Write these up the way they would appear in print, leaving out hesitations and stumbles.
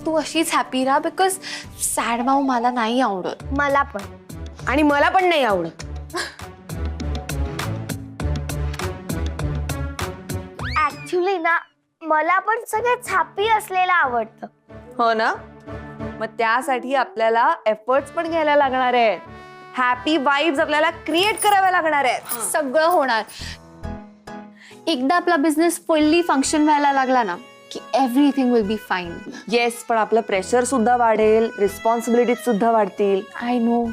तू अशीच हॅपी राहा, because sad माऊ मला नाही आवडत. मला पण. आणि मला पण नाही आवडत. ऍक्च्युली ना मला पण सगळ्यात हॅपी असलेलं आवडतं. हो ना, मग त्यासाठी आपल्याला एफर्ट्स पण घ्यायला लागणार आहेत. हॅपी वाइब्स आपल्याला क्रिएट कराव्या लागणार आहेत. सगळं होणार. एकदा आपला बिझनेस फुल्ली फंक्शन व्हायला लागला ना की everything will be fine. Yes, पण आपलं प्रेशर सुद्धा वाढेल, रिस्पॉन्सिबिलिटीज सुद्धा वाढतील. I know.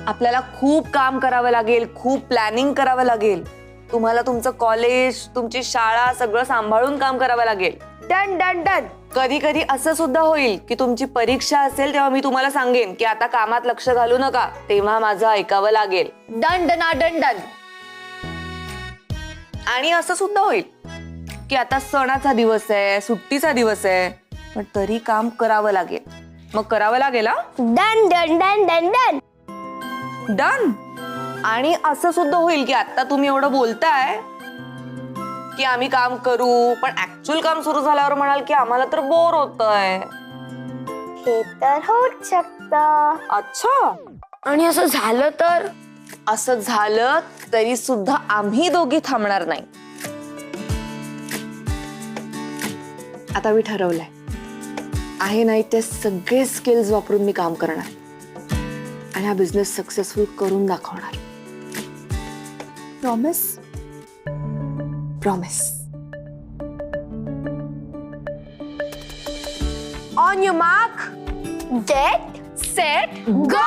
आपल्याला खूप काम करावं लागेल, खूप प्लॅनिंग करावं लागेल. तुम्हाला तुमचं कॉलेज, तुमची शाळा सगळं सांभाळून काम करावं लागेल. Done done done. कधी कधी असं सुद्धा होईल की तुमची परीक्षा असेल तेव्हा मी तुम्हाला सांगेन की आता कामात लक्ष घालू नका, तेव्हा माझं ऐकावं लागेल. Done done done done. आणि असं सुद्धा होईल की आता सणाचा दिवस आहे, सुट्टीचा दिवस आहे, पण तरी काम करावं लागेल. मग करावं लागेल. Done done done done done. Done. आणि असं सुद्धा होईल की आता तुम्ही एवढं बोलताय की आम्ही काम करू, पण ऍक्च्युअल काम सुरू झाल्यावर म्हणाल की आम्हाला तर बोर होतंय. हे तर होऊच शकतं. अच्छा. आणि असं झालं तर? असं झालं तरी सुद्धा आम्ही दोघी थांबणार नाही. आता मी ठरवलंय, आहे नाही ते सगळे स्किल्स वापरून मी काम करणार आणि हा बिझनेस सक्सेसफुल करून दाखवणार. Promise? Promise. On your mark, get set, go.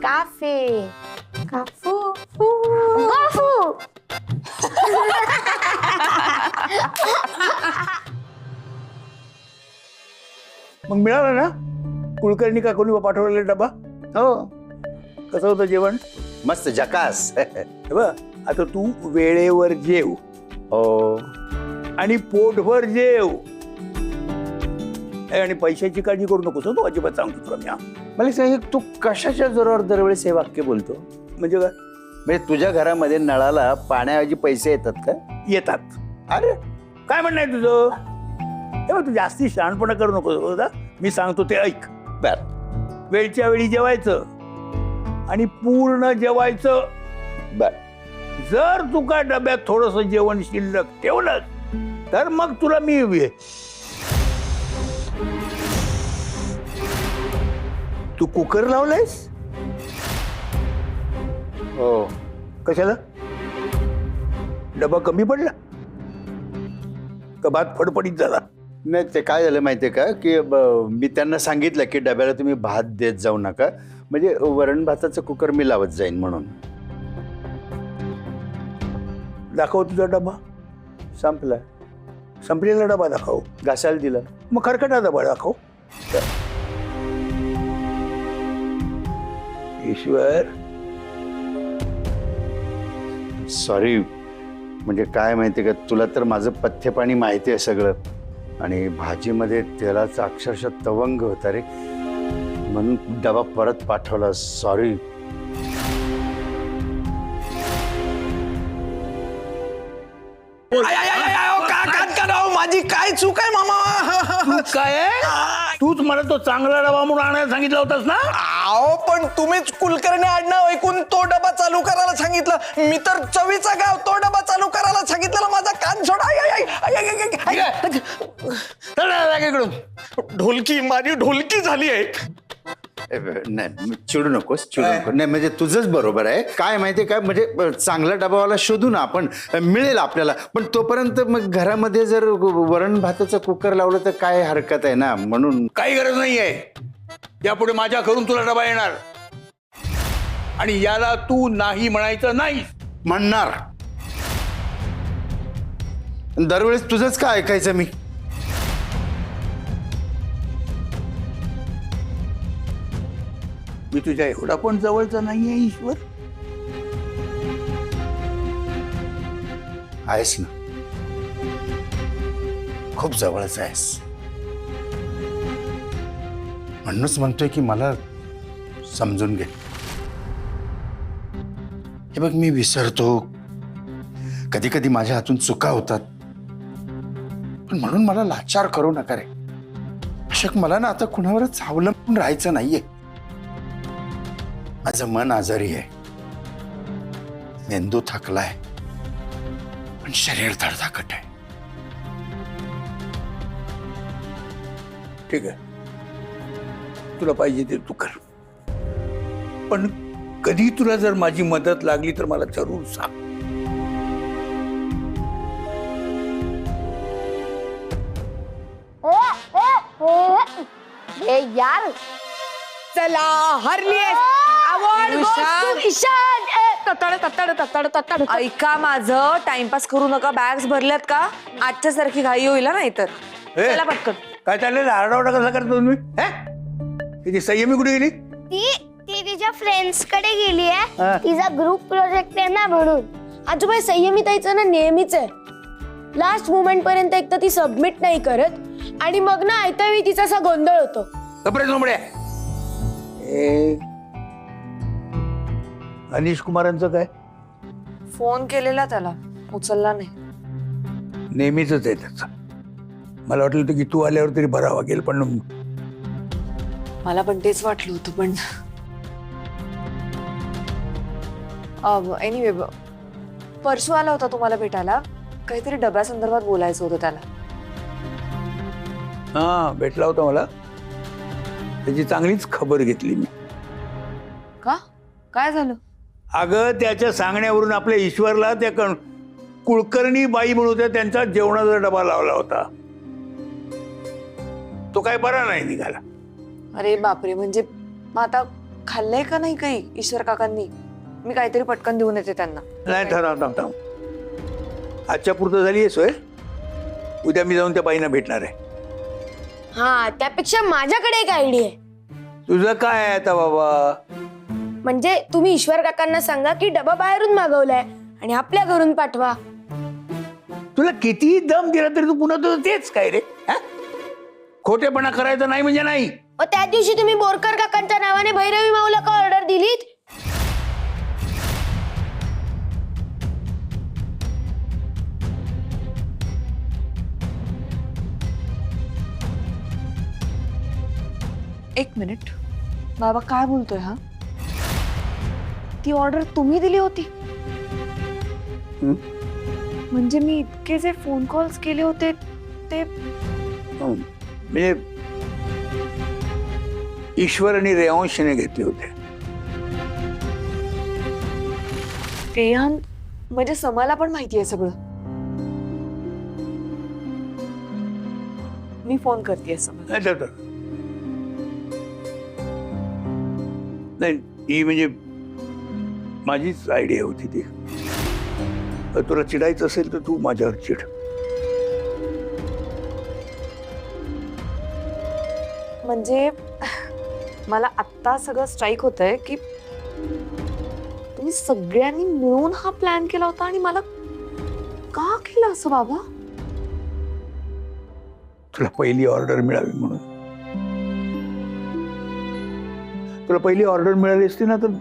Cafe. काफू काफू. मग मिळाला ना कुलकर्णी काकूनी पाठवलेला डबा? हो. कसं होतं जेवण? मस्त झकास. हे बघ, आता तू वेळेवर जेव. हो. आणि पोटभर जेव. आणि पैशाची काळजी करू नकोस तू, अजिबात सांगतो तुला मी. हा. मला सांग, तू कशाच्या जोरावर दरवेळेस हे वाक्य बोलतो? म्हणजे काय? म्हणजे तुझ्या घरामध्ये नळाला पाण्याऐवजी पैसे येतात का? येतात. अरे काय म्हणणं आहे तुझं? हे बघ, तू जास्ती शहाणपणा करू नकोस होता. मी सांगतो ते ऐक. बर. वेळच्या वेळी जेवायचं आणि पूर्ण जेवायचं. बर. जर तुका डब्यात थोडस जेवण शिल्लक ठेवलं तर मग तुला मी तू कुकर लावलायस? हो. कशाला? डबा कमी पडला का भात फडफडीत झाला? नाही, ते काय झालं माहितीये का की मी त्यांना सांगितलं की डब्याला तुम्ही भात देत जाऊ नका, म्हणजे वरण भाताचं कुकर मी लावत जाईन म्हणून. दाखव तुझा डबा. संपला. संपलेला डबा दाखव. घासायला दिला. मग खरकटा डबा दाखव. ईश्वर, सॉरी. म्हणजे काय माहितीये का, तुला तर माझं पथ्यपाणी माहिती आहे सगळं, आणि भाजीमध्ये तेलाचा अक्षरशः तवंग होता रे, म्हणून डबा परत पाठवला. सॉरी. माझी काय चूक आहे मामा? काय आहे? तूच मला तो चांगला डबा म्हणून आणायला सांगितला होतास ना? आओ, पण तुम्हीच कुलकर्णी आडनाव ऐकून तो डबा चालू करायला सांगितलं. मी तर चवीचा गाव तो डबा चालू करायला सांगितलेला. माझा कान सोडा. ढोलकी, माझी ढोलकी झाली आहे. नाही, चिडू नकोस, चिडू नको. नाही, म्हणजे तुझंच बरोबर आहे. काय माहितीये काय, म्हणजे चांगला डबावाला शोधू ना आपण, मिळेल आपल्याला. पण तोपर्यंत मग घरामध्ये जर वरण भाताचं कुकर लावलं तर काय हरकत आहे ना, म्हणून. काही गरज नाहीये. यापुढे माझ्या घरून तुला डबा येणार आणि याला तू नाही म्हणायचं नाही. म्हणणार. दरवेळेस तुझंच काय ऐकायचं मी? मी तुझ्या एवढा पण जवळचा नाहीये ईश्वर. आहेस ना, खूप जवळच आहेस. म्हणूनच म्हणतोय की मला समजून घे. हे बघ, मी विसरतो, कधी कधी माझ्या हातून चुका होतात, पण म्हणून मला लाचार करू नका रे. अशक, मला ना आता कुणावरच अवलंबून राहायचं नाहीये. माझं मन आजारी आहे, मेंदू थकलाय, पण शरीर धडधाकट आहे. ठीक आहे, तुला पाहिजे ते तू कर, पण कधी तुला जर माझी मदत लागली तर मला जरूर सांग. ए यार, चला हरलीये. award goes to Ishan. ऐका माझं, टाइमपास करू नका. बॅग्स भरल्यात का? आजच्या सारखी घाई होईल हा, नाहीतर. ए, चला पटकन. काय चाललंय? आरडाओरडा कसा करतो तुम्ही? तिची संयमी कुठे गेली? ती तिच्या फ्रेंड्स कडे गेली हा. आहे. तिचा ग्रुप प्रोजेक्ट आहे ना, म्हणून. आजोबाई, संयमिताईचं ना नेहमीच आहे. लास्ट मोमेंट पर्यंत एक तर ती सबमिट नाही करत आणि मग ना ऐता वेळी तिचा असा गोंधळ होतो. कपडे झोंबड्या. अनिश कुमारांचं काय? फोन केलेला त्याला, उचलला नाही. नेहमीच आहे त्याचं. मला वाटलं होतं की तू आल्यावर तरी बरा वागेल, पण मला पण तेच वाटलं होतं, पण एनिवे, परसू आला होता तुम्हाला भेटायला. काहीतरी डब्यासंदर्भात बोलायचं होतं त्याला. हा, भेटला होता मला. त्याची चांगलीच खबर घेतली मी. का? काय झालं? अगं, त्याच्या सांगण्यावरून आपल्या ईश्वरला त्या कुलकर्णी बाई म्हणून होत्या, त्यांचा जेवणाचा डबा लावला होता. तो काय बरा नाही निघाला. अरे बापरे, म्हणजे मग आता खाल्लंय का नाही काही ईश्वर काकांनी? मी काहीतरी पटकन देऊन येते त्यांना. नाही, थांब. आजच्या पुरतं झाली आहे सोय. उद्या मी जाऊन त्या बाईंना भेटणार आहे. हा, त्यापेक्षा माझ्याकडे एक आयडिया आहे. तुझं काय आहे आता बाबा? म्हणजे तुम्ही ईश्वर काकांना सांगा की डबा बाहेरून मागवलाय आणि आपल्या घरून पाठवा. तुला कितीही दम दिला तरी तू पुन्हा तुझं तेच काय रे? हा? खोटेपणा करायचा नाही म्हणजे नाही. त्या दिवशी तुम्ही बोरकर काकांच्या नावाने भैरवी माऊला का ऑर्डर दिलीत? एक मिनिट, बाबा काय बोलतोय हा? ती ऑर्डर तुम्ही दिली होती? म्हणजे मी इतके जे फोन कॉल्स केले होते ते म्हणजे ईश्वर आणि रेयांशने घेतले होते. रेहान म्हणजे समाला पण माहिती आहे सगळं. मी फोन करते समा. नाही, ही म्हणजे माझीच आयडिया होती ती. तुला चिडायचं असेल तर तू माझ्यावर चिड. म्हणजे मला आत्ता सगळं स्ट्राईक होतंय की तुम्ही सगळ्यांनी मिळून हा प्लॅन केला होता आणि मला का केलं असं बाबा? तुला पहिली ऑर्डर मिळावी म्हणून. तुला पहिली ऑर्डर मिळाली असती ना तर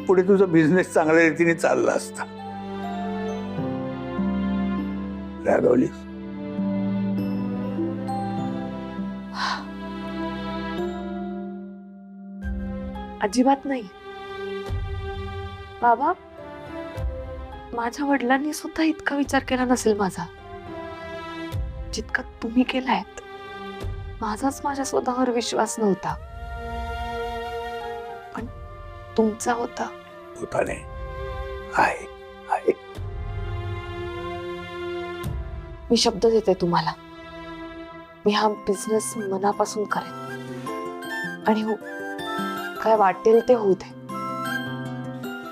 पुढे तुझा बिझनेस चांगल्या रीतीने चालला असता. रागवलीस? अजिबात नाही बाबा. माझ्या वडिलांनी सुद्धा इतका विचार केला नसेल माझा जितका तुम्ही केलाय. माझाच माझ्या स्वतःवर विश्वास नव्हता, पण तुमचा होता. होता नाही, आहे. मी शब्द देते तुम्हाला, मी हा बिझनेस मनापासून करेन आणि हो, काय वाटेल ते होऊ दे.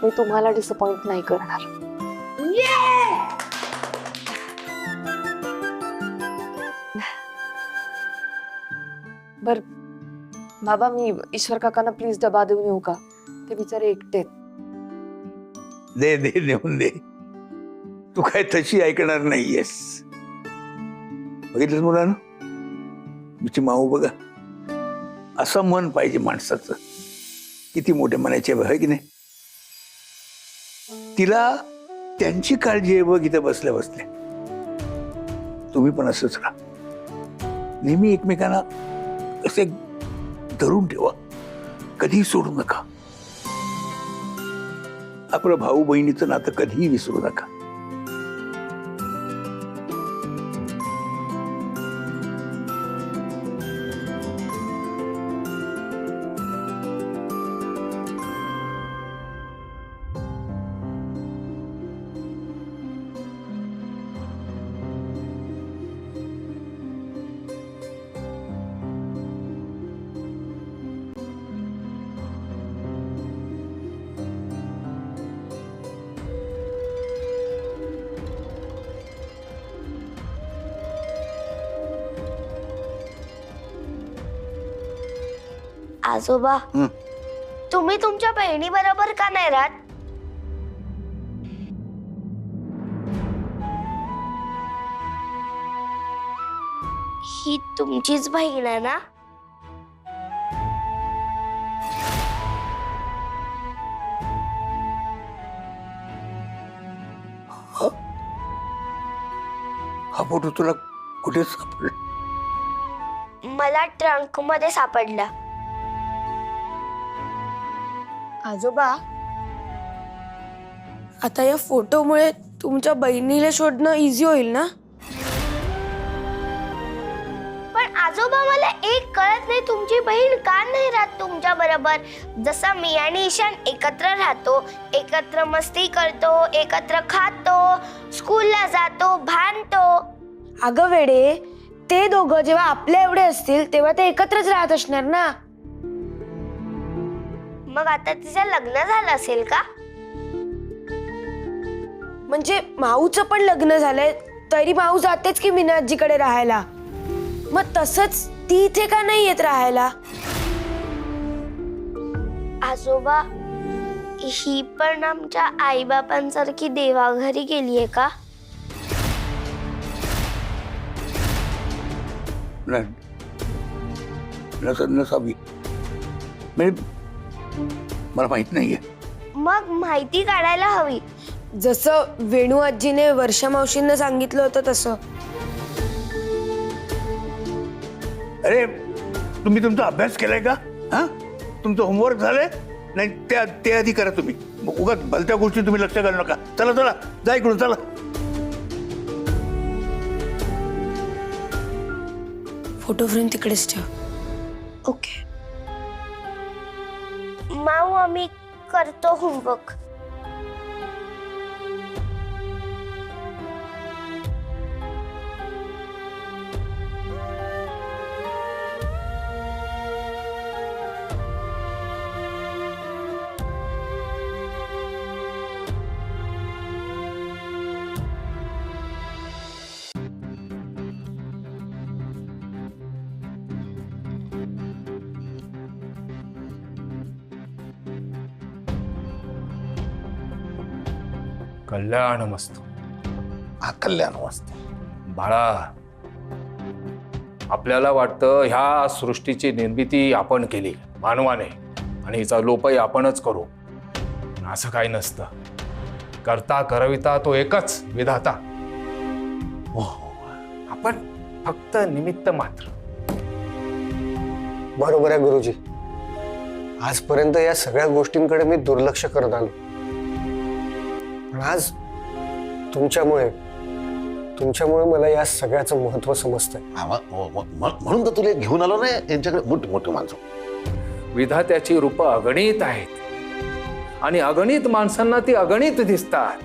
मी तुम्हाला डिसअपॉइंट नाही करणार. बर बाबा, मी ईश्वर काकांना प्लीज डबा देऊन येऊ का? ते बिचारे एकटे. दे नेऊन दे. तू काय तशी ऐकणार नाहीयेस. बघितलंस मुलानं, तुमची माऊ बघा. असं मन पाहिजे माणसाचं. किती मोठे मनाचे आहे की नाही. तिला त्यांची काळजी आहे बघ इथं बसल्या बसल्या. तुम्ही पण असंच राहा, नेहमी एकमेकांना असे धरून ठेवा, कधीही सोडू नका. आपलं भाऊ बहिणीचं नातं कधीही विसरू नका. आजोबा, तुम्ही तुमच्या बहिणी बरोबर का नाही राहत? ही तुमचीच बहीण आहे ना? हा फोटो तुला कुठे सापडला? मला ट्रंक मध्ये सापडला. आजोबा, आता या फोटोमुळे तुमच्या बहिणीला शोधणं इझी होईल ना? पण आजोबा, मला एक कळत नाही, तुमची बहीण का नाही राहत तुमच्या बरोबर? जसं मी आणि ईशान एकत्र राहतो, एकत्र मस्ती करतो, एकत्र खातो, स्कूलला जातो, भांडतो. अगं वेडे, ते दोघं जेव्हा आपल्या एवढे असतील तेव्हा ते एकत्रच राहत असणार ना. मग आता तिचं लग्न झालं असेल का? म्हणजे माऊचं पण लग्न झालंय तरी माऊ जातेच की मीनाजीकडे राहायला. मग तसंच ती इथे का नाही येत राहायला? आजोबा, ही पण आमच्या आईबापांसारखी देवाघरी गेलीये का? नसावी, म्हणजे मला माहित नाहीये. मग माहिती काढायला हवी. जसं वेणू आजीने वर्षा मावशींना सांगितलं होतं तसं. अरे, तुम्ही तुमचा अभ्यास केलाय का? हा, तुमचं होमवर्क झालंय? नाही, ते आधी करा तुम्ही. उगाच भलत्या गोष्टी तुम्ही लक्ष घालू नका. चला चला, जा इकडून, चला. फोटो फ्रेम तिकडेच ठेव. ओके माऊ, आम्ही करतो होमवर्क. कल्याण मस्त. कल्याण मस्त. बाळा, आपल्याला वाटतं ह्या सृष्टीची निर्मिती आपण केली मानवाने आणि हिचा लोपही आपणच करू. पण असं काही नसतं. करता करविता तो एकच विधाता. आपण फक्त निमित्त मात्र. बरोबर आहे गुरुजी. आजपर्यंत या सगळ्या गोष्टींकडे मी दुर्लक्ष करत आलो, पण आज तुमच्यामुळे मला या सगळ्याचं महत्व समजतंय. म्हणून तर तुला घेऊन आलो ना यांच्याकडे. मोठी मोठी माणसं, विधात्याची रूपं अगणित आहेत आणि अगणित माणसांना ती अगणित दिसतात.